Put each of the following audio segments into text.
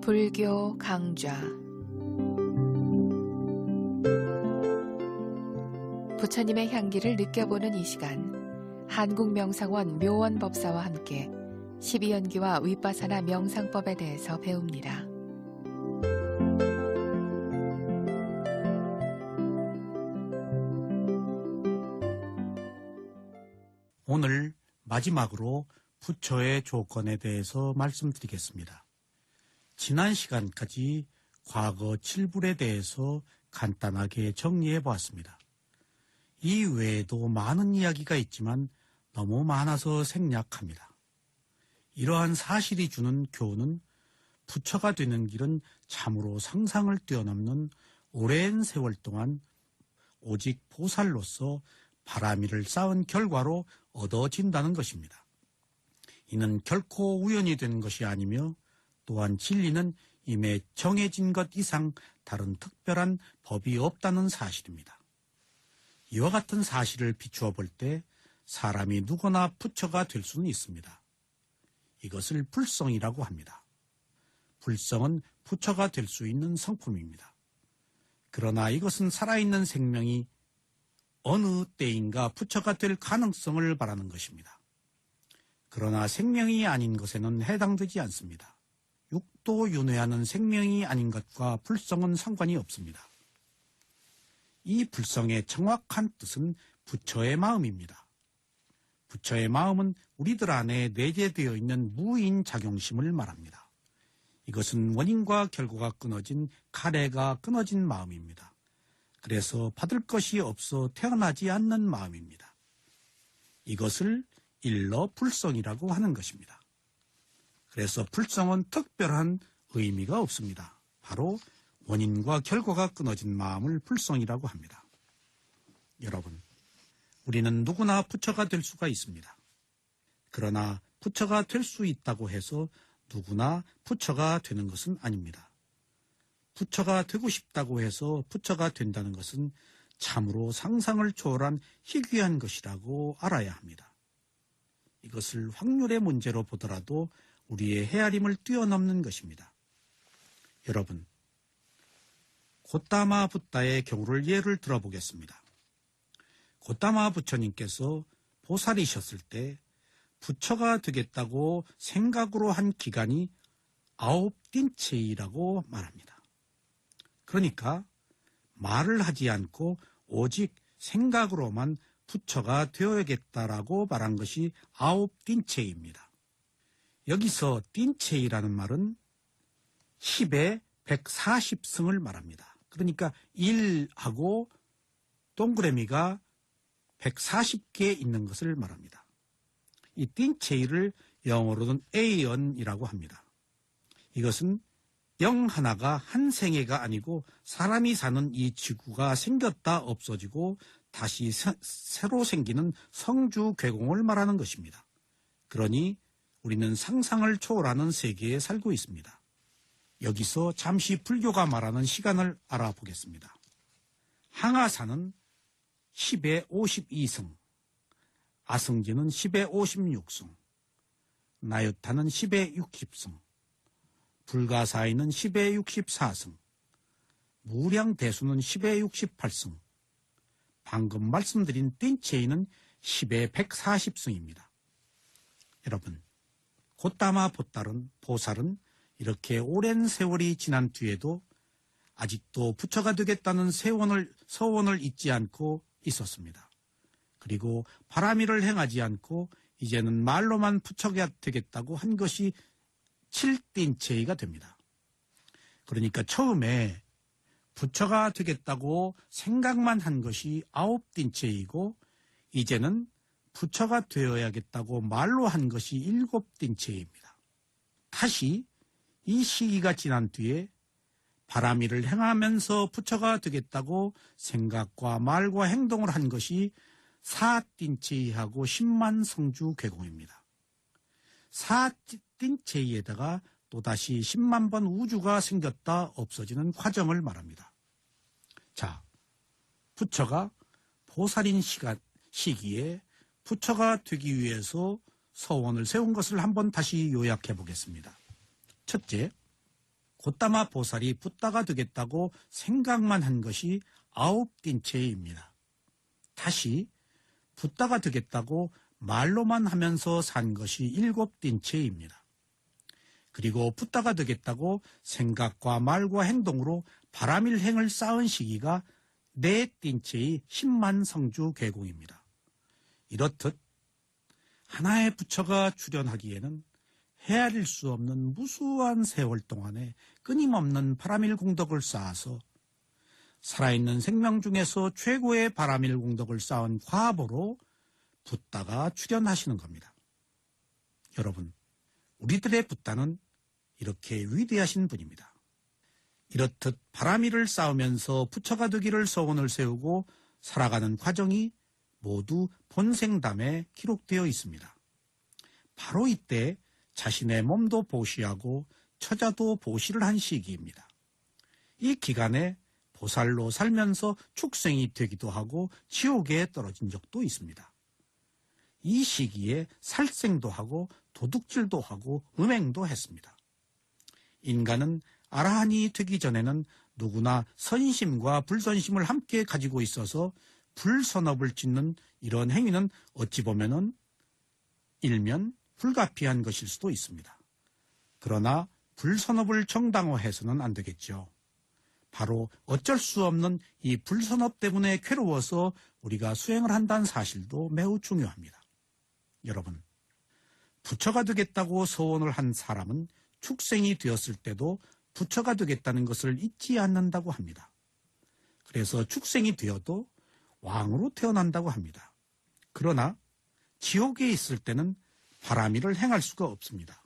불교 강좌 부처님의 향기를 느껴보는 이 시간, 한국명상원 묘원법사와 함께 12연기와 윗바사나 명상법에 대해서 배웁니다. 오늘 마지막으로 부처의 조건에 대해서 말씀드리겠습니다. 지난 시간까지 과거 7불에 대해서 간단하게 정리해 보았습니다. 이 외에도 많은 이야기가 있지만 너무 많아서 생략합니다. 이러한 사실이 주는 교훈은 부처가 되는 길은 참으로 상상을 뛰어넘는 오랜 세월 동안 오직 보살로서 바라미를 쌓은 결과로 얻어진다는 것입니다. 이는 결코 우연이 된 것이 아니며 또한 진리는 이미 정해진 것 이상 다른 특별한 법이 없다는 사실입니다. 이와 같은 사실을 비추어 볼 때 사람이 누구나 부처가 될 수는 있습니다. 이것을 불성이라고 합니다. 불성은 부처가 될 수 있는 성품입니다. 그러나 이것은 살아있는 생명이 어느 때인가 부처가 될 가능성을 바라는 것입니다. 그러나 생명이 아닌 것에는 해당되지 않습니다. 육도 윤회하는 생명이 아닌 것과 불성은 상관이 없습니다. 이 불성의 정확한 뜻은 부처의 마음입니다. 부처의 마음은 우리들 안에 내재되어 있는 무인 작용심을 말합니다. 이것은 원인과 결과가 끊어진 가래가 끊어진 마음입니다. 그래서 받을 것이 없어 태어나지 않는 마음입니다. 이것을 일러 불성이라고 하는 것입니다. 그래서 불성은 특별한 의미가 없습니다. 바로 원인과 결과가 끊어진 마음을 불성이라고 합니다. 여러분, 우리는 누구나 부처가 될 수가 있습니다. 그러나 부처가 될 수 있다고 해서 누구나 부처가 되는 것은 아닙니다. 부처가 되고 싶다고 해서 부처가 된다는 것은 참으로 상상을 초월한 희귀한 것이라고 알아야 합니다. 이것을 확률의 문제로 보더라도 우리의 헤아림을 뛰어넘는 것입니다. 여러분, 고타마 붓다의 경우를 예를 들어보겠습니다. 고타마 부처님께서 보살이셨을 때 부처가 되겠다고 생각으로 한 기간이 9딘체이라고 말합니다. 그러니까 말을 하지 않고 오직 생각으로만 부처가 되어야겠다라고 말한 것이 9딘체이입니다. 여기서 딘체이라는 말은 10의 140승을 말합니다. 그러니까 1하고 동그라미가 140개 있는 것을 말합니다. 이 딘체이를 영어로는 에이언이라고 합니다. 이것은 영 하나가 한 생애가 아니고 사람이 사는 이 지구가 생겼다 없어지고 다시 새로 생기는 성주 괴공을 말하는 것입니다. 그러니 우리는 상상을 초월하는 세계에 살고 있습니다. 여기서 잠시 불교가 말하는 시간을 알아보겠습니다. 항아사는 10의 52승, 아승지는 10의 56승, 나유타는 10의 60승, 불가사의는 10의 64승, 무량대수는 10의 68승, 방금 말씀드린 딘체이는 10의 140승입니다. 여러분, 고타마 보살은 이렇게 오랜 세월이 지난 뒤에도 아직도 부처가 되겠다는 서원을 잊지 않고 있었습니다. 그리고 바라미를 행하지 않고 이제는 말로만 부처가 되겠다고 한 것이 7딘체이가 됩니다. 그러니까 처음에 부처가 되겠다고 생각만 한 것이 9딘체이고 이제는 부처가 되어야겠다고 말로 한 것이 7딘체이입니다. 다시 이 시기가 지난 뒤에 바라미를 행하면서 부처가 되겠다고 생각과 말과 행동을 한 것이 4딘체이하고 10만 성주 괴공입니다. 4딘체이에다가 또다시 10만 번 우주가 생겼다 없어지는 과정을 말합니다. 자, 부처가 보살인 시기에 부처가 되기 위해서 서원을 세운 것을 한번 다시 요약해 보겠습니다. 첫째, 곶다마 보살이 붓다가 되겠다고 생각만 한 것이 9띵체입니다. 다시 붓다가 되겠다고 말로만 하면서 산 것이 7띵체입니다. 그리고 붓다가 되겠다고 생각과 말과 행동으로 바라밀행을 쌓은 시기가 4띵체의 10만 성주 괴공입니다. 이렇듯 하나의 부처가 출현하기에는 헤아릴 수 없는 무수한 세월 동안에 끊임없는 바라밀 공덕을 쌓아서 살아있는 생명 중에서 최고의 바라밀 공덕을 쌓은 과보로 붓다가 출현하시는 겁니다. 여러분, 우리들의 붓다는 이렇게 위대하신 분입니다. 이렇듯 바라밀을 쌓으면서 부처가 되기를 소원을 세우고 살아가는 과정이 모두 본생담에 기록되어 있습니다. 바로 이때 자신의 몸도 보시하고 처자도 보시를 한 시기입니다. 이 기간에 보살로 살면서 축생이 되기도 하고 지옥에 떨어진 적도 있습니다. 이 시기에 살생도 하고 도둑질도 하고 음행도 했습니다. 인간은 아라한이 되기 전에는 누구나 선심과 불선심을 함께 가지고 있어서 불선업을 짓는 이런 행위는 어찌 보면은 일면 불가피한 것일 수도 있습니다. 그러나 불선업을 정당화해서는 안 되겠죠. 바로 어쩔 수 없는 이 불선업 때문에 괴로워서 우리가 수행을 한다는 사실도 매우 중요합니다. 여러분, 부처가 되겠다고 소원을 한 사람은 축생이 되었을 때도 부처가 되겠다는 것을 잊지 않는다고 합니다. 그래서 축생이 되어도 왕으로 태어난다고 합니다. 그러나 지옥에 있을 때는 바라밀을 행할 수가 없습니다.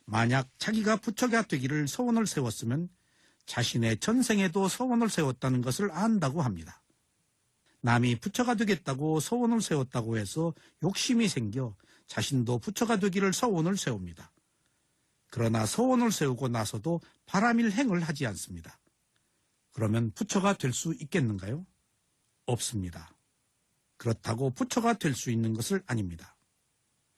만약 자기가 부처가 되기를 소원을 세웠으면 자신의 전생에도 소원을 세웠다는 것을 안다고 합니다. 남이 부처가 되겠다고 소원을 세웠다고 해서 욕심이 생겨 자신도 부처가 되기를 소원을 세웁니다. 그러나 소원을 세우고 나서도 바라밀 행을 하지 않습니다. 그러면 부처가 될 수 있겠는가요? 없습니다. 그렇다고 부처가 될 수 있는 것을 아닙니다.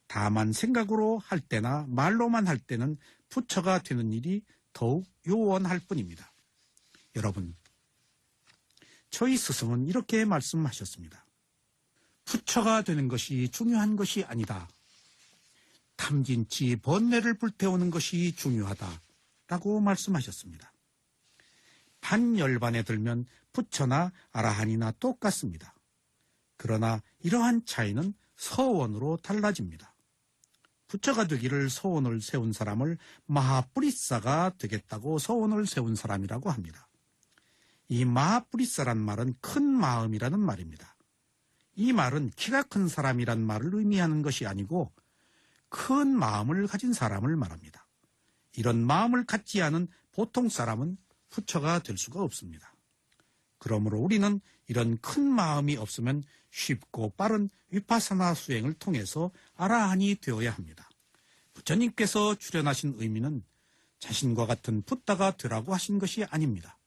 다만 생각으로 할 때나 말로만 할 때는 부처가 되는 일이 더욱 요원할 뿐입니다. 여러분, 저희 스승은 이렇게 말씀하셨습니다. 부처가 되는 것이 중요한 것이 아니다. 탐진치 번뇌를 불태우는 것이 중요하다. 라고 말씀하셨습니다. 반열반에 들면 부처나 아라한이나 똑같습니다. 그러나 이러한 차이는 서원으로 달라집니다. 부처가 되기를 소원을 세운 사람을 마하뿌리사가 되겠다고 소원을 세운 사람이라고 합니다. 이 마하뿌리사란 말은 큰 마음이라는 말입니다. 이 말은 키가 큰 사람이란 말을 의미하는 것이 아니고 큰 마음을 가진 사람을 말합니다. 이런 마음을 갖지 않은 보통 사람은 부처가 될 수가 없습니다. 그러므로 우리는 이런 큰 마음이 없으면 쉽고 빠른 위파사나 수행을 통해서 아라한이 되어야 합니다. 부처님께서 출현하신 의미는 자신과 같은 붓다가 되라고 하신 것이 아닙니다.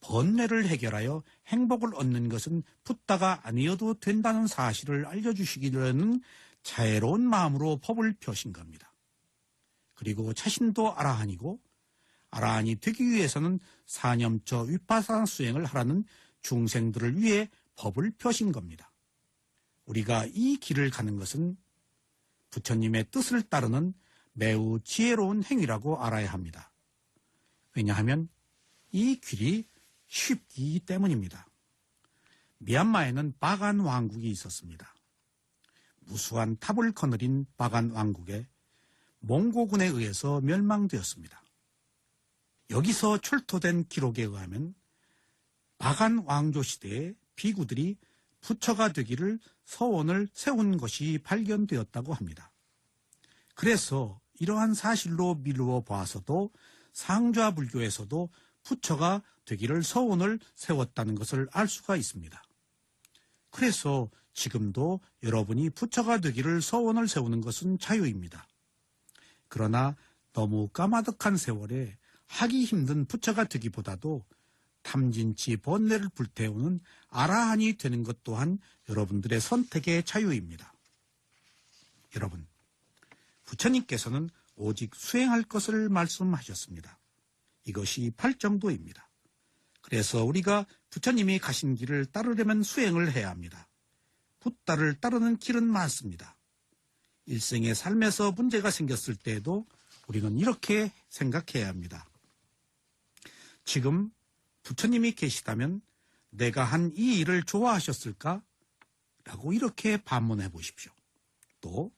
번뇌를 해결하여 행복을 얻는 것은 붓다가 아니어도 된다는 사실을 알려주시기는 자애로운 마음으로 법을 펴신 겁니다. 그리고 자신도 아라한이고 아라한이 되기 위해서는 사념처 위파사나 수행을 하라는 중생들을 위해 법을 펴신 겁니다. 우리가 이 길을 가는 것은 부처님의 뜻을 따르는 매우 지혜로운 행위라고 알아야 합니다. 왜냐하면 이 길이 쉽기 때문입니다. 미얀마에는 바간 왕국이 있었습니다. 무수한 탑을 거느린 바간 왕국에 몽고군에 의해서 멸망되었습니다. 여기서 출토된 기록에 의하면 바간 왕조 시대에 비구들이 부처가 되기를 서원을 세운 것이 발견되었다고 합니다. 그래서 이러한 사실로 미루어 보아서도 상좌 불교에서도 부처가 되기를 서원을 세웠다는 것을 알 수가 있습니다. 그래서 지금도 여러분이 부처가 되기를 서원을 세우는 것은 자유입니다. 그러나 너무 까마득한 세월에 하기 힘든 부처가 되기보다도 탐진치 번뇌를 불태우는 아라한이 되는 것 또한 여러분들의 선택의 자유입니다. 여러분, 부처님께서는 오직 수행할 것을 말씀하셨습니다. 이것이 팔정도입니다. 그래서 우리가 부처님이 가신 길을 따르려면 수행을 해야 합니다. 붓다를 따르는 길은 많습니다. 일생의 삶에서 문제가 생겼을 때에도 우리는 이렇게 생각해야 합니다. 지금 부처님이 계시다면 내가 한 이 일을 좋아하셨을까? 라고 이렇게 반문해 보십시오. 또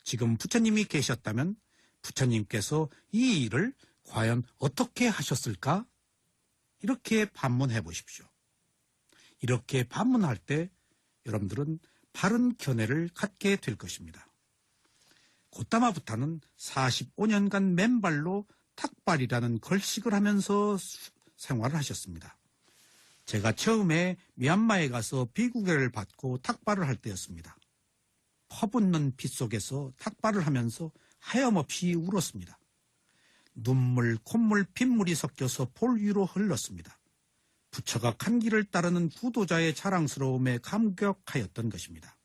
지금 부처님이 계셨다면 부처님께서 이 일을 과연 어떻게 하셨을까? 이렇게 반문해 보십시오. 이렇게 반문할 때 여러분들은 바른 견해를 갖게 될 것입니다. 고타마 부타는 45년간 맨발로 탁발이라는 걸식을 하면서 생활을 하셨습니다. 제가 처음에 미얀마에 가서 비구계를 받고 탁발을 할 때였습니다. 퍼붓는 빛 속에서 탁발을 하면서 하염없이 울었습니다. 눈물, 콧물, 핏물이 섞여서 볼 위로 흘렀습니다. 부처가 간 길을 따르는 구도자의 자랑스러움에 감격하였던 것입니다.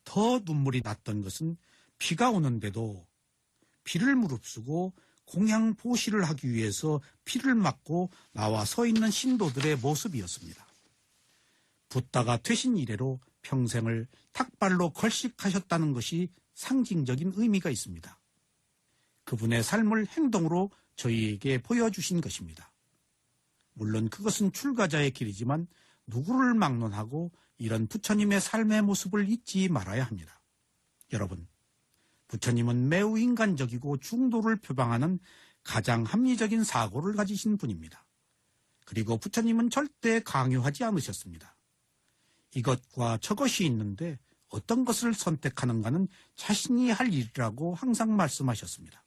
더 눈물이 났던 것은 비가 오는데도 비를 무릅쓰고 공양 보시를 하기 위해서 비를 맞고 나와 서 있는 신도들의 모습이었습니다. 붓다가 되신 이래로 평생을 탁발로 걸식하셨다는 것이 상징적인 의미가 있습니다. 그분의 삶을 행동으로 저희에게 보여주신 것입니다. 물론 그것은 출가자의 길이지만 누구를 막론하고 이런 부처님의 삶의 모습을 잊지 말아야 합니다. 여러분, 부처님은 매우 인간적이고 중도를 표방하는 가장 합리적인 사고를 가지신 분입니다. 그리고 부처님은 절대 강요하지 않으셨습니다. 이것과 저것이 있는데 어떤 것을 선택하는가는 자신이 할 일이라고 항상 말씀하셨습니다.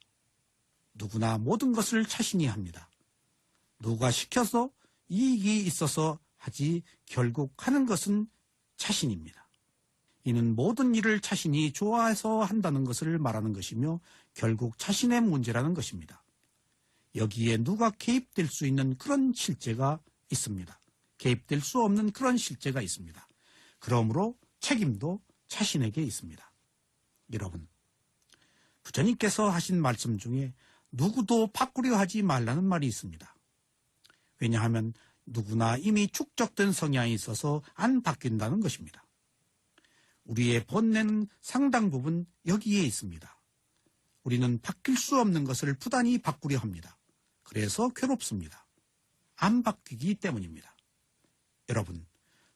누구나 모든 것을 자신이 합니다. 누가 시켜서 이익이 있어서 하지 결국 하는 것은 자신입니다. 이는 모든 일을 자신이 좋아해서 한다는 것을 말하는 것이며 결국 자신의 문제라는 것입니다. 여기에 누가 개입될 수 있는 그런 실제가 있습니다. 개입될 수 없는 그런 실제가 있습니다. 그러므로 책임도 자신에게 있습니다. 여러분, 부처님께서 하신 말씀 중에 누구도 바꾸려 하지 말라는 말이 있습니다. 왜냐하면 누구나 이미 축적된 성향이 있어서 안 바뀐다는 것입니다. 우리의 본래는 상당 부분 여기에 있습니다. 우리는 바뀔 수 없는 것을 부단히 바꾸려 합니다. 그래서 괴롭습니다. 안 바뀌기 때문입니다. 여러분,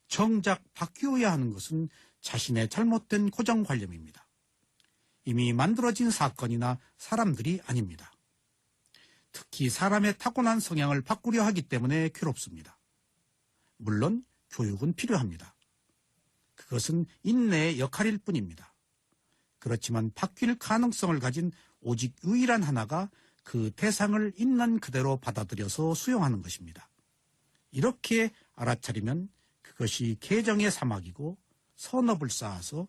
정작 바뀌어야 하는 것은 자신의 잘못된 고정관념입니다. 이미 만들어진 사건이나 사람들이 아닙니다. 특히 사람의 타고난 성향을 바꾸려 하기 때문에 괴롭습니다. 물론 교육은 필요합니다. 그것은 인내의 역할일 뿐입니다. 그렇지만 바뀔 가능성을 가진 오직 유일한 하나가 그 대상을 있는 그대로 받아들여서 수용하는 것입니다. 이렇게 알아차리면 그것이 개정의 사막이고 선업을 쌓아서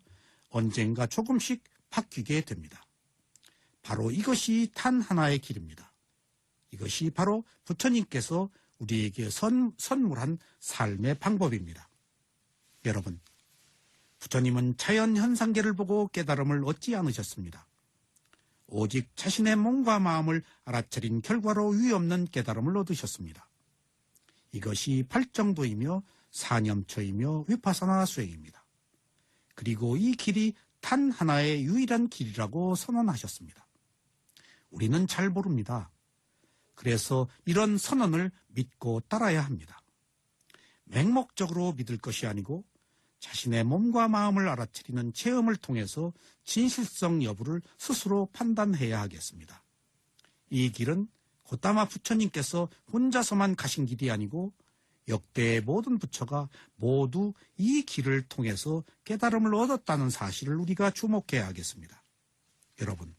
언젠가 조금씩 바뀌게 됩니다. 바로 이것이 단 하나의 길입니다. 이것이 바로 부처님께서 우리에게 선물한 삶의 방법입니다. 여러분, 부처님은 자연 현상계를 보고 깨달음을 얻지 않으셨습니다. 오직 자신의 몸과 마음을 알아차린 결과로 위없는 깨달음을 얻으셨습니다. 이것이 팔정도이며 사념처이며 위파사나 수행입니다. 그리고 이 길이 단 하나의 유일한 길이라고 선언하셨습니다. 우리는 잘 모릅니다. 그래서 이런 선언을 믿고 따라야 합니다. 맹목적으로 믿을 것이 아니고 자신의 몸과 마음을 알아차리는 체험을 통해서 진실성 여부를 스스로 판단해야 하겠습니다. 이 길은 고타마 부처님께서 혼자서만 가신 길이 아니고 역대의 모든 부처가 모두 이 길을 통해서 깨달음을 얻었다는 사실을 우리가 주목해야 하겠습니다. 여러분,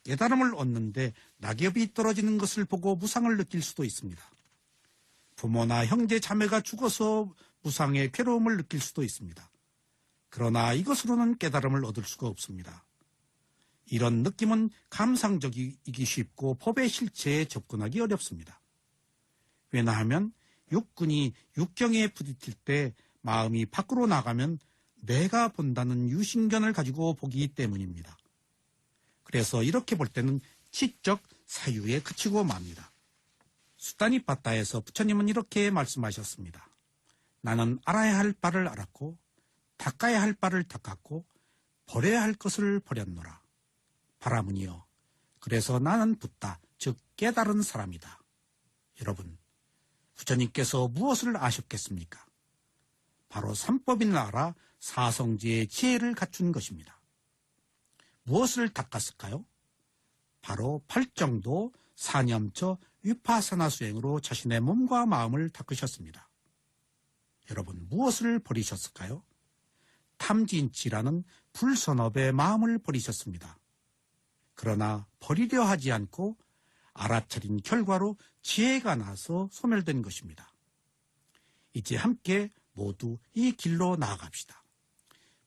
깨달음을 얻는데 낙엽이 떨어지는 것을 보고 무상을 느낄 수도 있습니다. 부모나 형제 자매가 죽어서 무상의 괴로움을 느낄 수도 있습니다. 그러나 이것으로는 깨달음을 얻을 수가 없습니다. 이런 느낌은 감상적이기 쉽고 법의 실체에 접근하기 어렵습니다. 왜냐하면 육군이 육경에 부딪힐 때 마음이 밖으로 나가면 내가 본다는 유신견을 가지고 보기 때문입니다. 그래서 이렇게 볼 때는 지적 사유에 그치고 맙니다. 수다니빠따에서 부처님은 이렇게 말씀하셨습니다. 나는 알아야 할 바를 알았고 닦아야 할 바를 닦았고 버려야 할 것을 버렸노라. 바라문이여, 그래서 나는 붓다, 즉 깨달은 사람이다. 여러분, 부처님께서 무엇을 아셨겠습니까? 바로 삼법인을 알아 사성지의 지혜를 갖춘 것입니다. 무엇을 닦았을까요? 바로 팔정도 사념처 위파사나 수행으로 자신의 몸과 마음을 닦으셨습니다. 여러분, 무엇을 버리셨을까요? 탐진치라는 불선업의 마음을 버리셨습니다. 그러나 버리려 하지 않고 알아차린 결과로 지혜가 나서 소멸된 것입니다. 이제 함께 모두 이 길로 나아갑시다.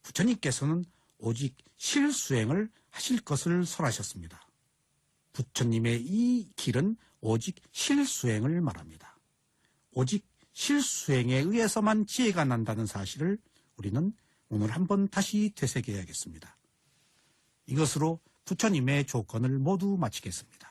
부처님께서는 오직 실수행을 하실 것을 설하셨습니다. 부처님의 이 길은 오직 실수행을 말합니다. 오직 실수행에 의해서만 지혜가 난다는 사실을 우리는 오늘 한번 다시 되새겨야겠습니다. 이것으로 부처님의 조건을 모두 마치겠습니다.